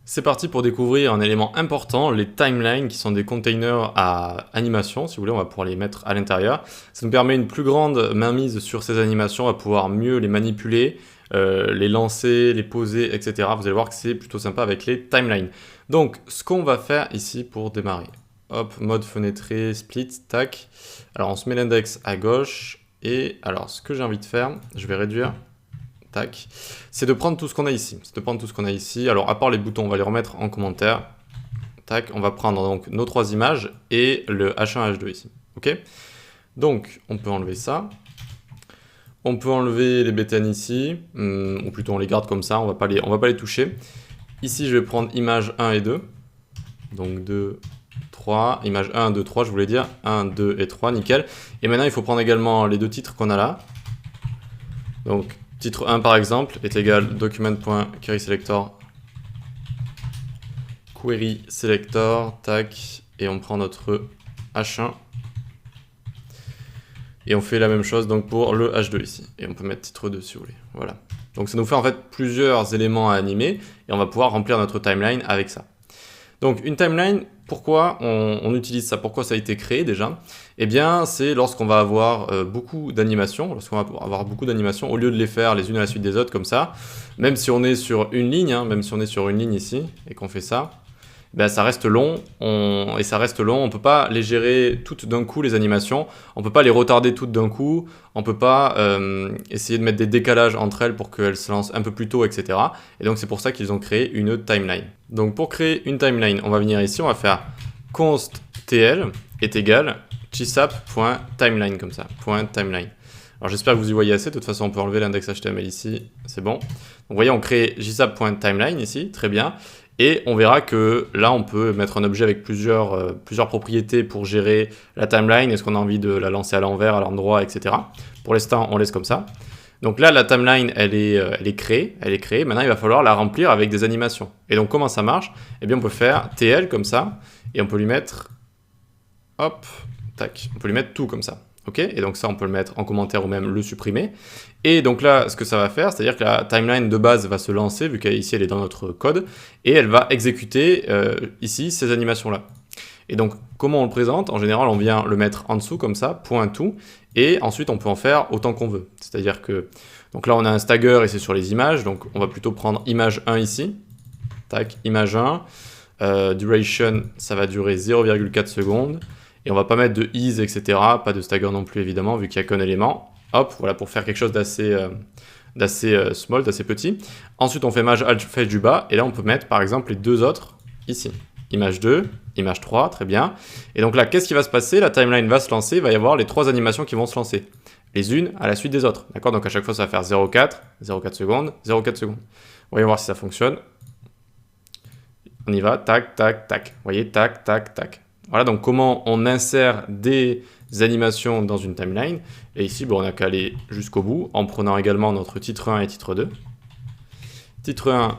C'est parti pour découvrir un élément important, les timelines qui sont des containers à animation. Si vous voulez, on va pouvoir les mettre à l'intérieur. Ça nous permet une plus grande mainmise sur ces animations, on va pouvoir mieux les manipuler, les lancer, les poser, etc. Vous allez voir que c'est plutôt sympa avec les timelines. Donc, ce qu'on va faire ici pour démarrer. Hop, mode fenêtré, split, tac. Alors, on se met l'index à gauche. Et alors, ce que j'ai envie de faire, je vais réduire... Tac. C'est de prendre tout ce qu'on a ici. Alors, à part les boutons, on va les remettre en commentaire. Tac. On va prendre donc nos trois images et le H1, H2 ici. OK? Donc, on peut enlever ça. On peut enlever les BTN ici. Ou plutôt, on les garde comme ça. On va pas les toucher. Ici, je vais prendre image 1 et 2. Donc, 2, 3. Image 1, 2, 3, je voulais dire. 1, 2 et 3. Nickel. Et maintenant, il faut prendre également les deux titres qu'on a là. Donc, titre 1 par exemple est égal document.querySelector query selector, tac, et on prend notre H1 et on fait la même chose donc pour le H2 ici, et on peut mettre titre 2 si vous voulez, voilà. Donc ça nous fait en fait plusieurs éléments à animer et on va pouvoir remplir notre timeline avec ça. Donc une timeline, pourquoi on utilise ça? Pourquoi ça a été créé déjà? Eh bien, c'est lorsqu'on va avoir beaucoup d'animations, au lieu de les faire les unes à la suite des autres comme ça, même si on est sur une ligne, ici, et qu'on fait ça, ben ça reste long, on ne peut pas les gérer toutes d'un coup les animations, on ne peut pas les retarder toutes d'un coup, on ne peut pas essayer de mettre des décalages entre elles pour qu'elles se lancent un peu plus tôt, etc. Et donc c'est pour ça qu'ils ont créé une timeline. Donc pour créer une timeline, on va venir ici, on va faire const tl est égal gsap.timeline comme ça, .timeline. Alors j'espère que vous y voyez assez, de toute façon on peut enlever l'index HTML ici, c'est bon. Donc vous voyez, on crée gsap.timeline ici, très bien. Et on verra que là, on peut mettre un objet avec plusieurs propriétés pour gérer la timeline. Est-ce qu'on a envie de la lancer à l'envers, à l'endroit, etc. Pour l'instant, on laisse comme ça. Donc là, la timeline, elle est créée. Maintenant, il va falloir la remplir avec des animations. Et donc, comment ça marche? Eh bien, on peut faire TL comme ça. Et on peut lui mettre... Hop, tac. On peut lui mettre tout comme ça. Ok, et donc ça, on peut le mettre en commentaire ou même le supprimer. Et donc là, ce que ça va faire, c'est-à-dire que la timeline de base va se lancer, vu qu'ici, elle est dans notre code, et elle va exécuter ici ces animations-là. Et donc, comment on le présente? En général, on vient le mettre en dessous, comme ça, point tout, et ensuite, on peut en faire autant qu'on veut. C'est-à-dire que, donc là, on a un stagger, et c'est sur les images, donc on va plutôt prendre image 1 ici. Tac, image 1. Duration, ça va durer 0,4 secondes. Et on va pas mettre de ease, etc. Pas de stagger non plus, évidemment, vu qu'il n'y a qu'un élément. Hop, voilà, pour faire quelque chose d'assez small, d'assez petit. Ensuite, on fait maj alt fetch du bas. Et là, on peut mettre, par exemple, les deux autres ici. Image 2, image 3, très bien. Et donc là, qu'est-ce qui va se passer? La timeline va se lancer. Il va y avoir les trois animations qui vont se lancer. Les unes à la suite des autres. D'accord? Donc à chaque fois, ça va faire 0,4, 0,4 secondes, 0,4 secondes. Voyons voir si ça fonctionne. On y va, tac, tac, tac. Vous voyez, tac, tac, tac. Voilà, donc comment on insère des animations dans une timeline. Et ici, bon, on n'a qu'à aller jusqu'au bout en prenant également notre titre 1 et titre 2. Titre 1,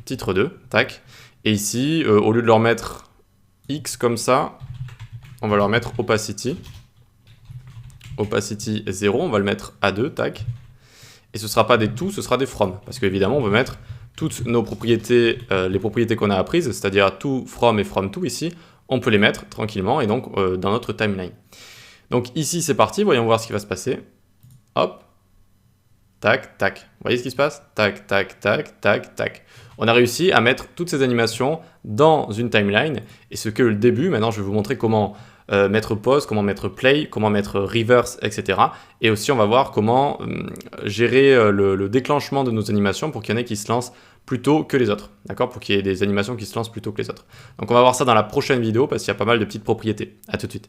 titre 2, tac. Et ici, au lieu de leur mettre X comme ça, on va leur mettre opacity. Opacity 0, on va le mettre à 2, tac. Et ce ne sera pas des to, ce sera des from. Parce qu'évidemment, on veut mettre toutes nos propriétés, les propriétés qu'on a apprises, c'est-à-dire to, from et from to ici, on peut les mettre tranquillement et donc dans notre timeline. Donc ici c'est parti, voyons voir ce qui va se passer. Hop, tac, tac. Vous voyez ce qui se passe? Tac, tac, tac, tac, tac. On a réussi à mettre toutes ces animations dans une timeline et ce que le début, maintenant je vais vous montrer comment mettre pause, comment mettre play, comment mettre reverse, etc. Et aussi, on va voir comment gérer le déclenchement de nos animations pour qu'il y en ait qui se lancent plus tôt que les autres. D'accord? Pour qu'il y ait des animations qui se lancent plus tôt que les autres. Donc, on va voir ça dans la prochaine vidéo parce qu'il y a pas mal de petites propriétés. À tout de suite.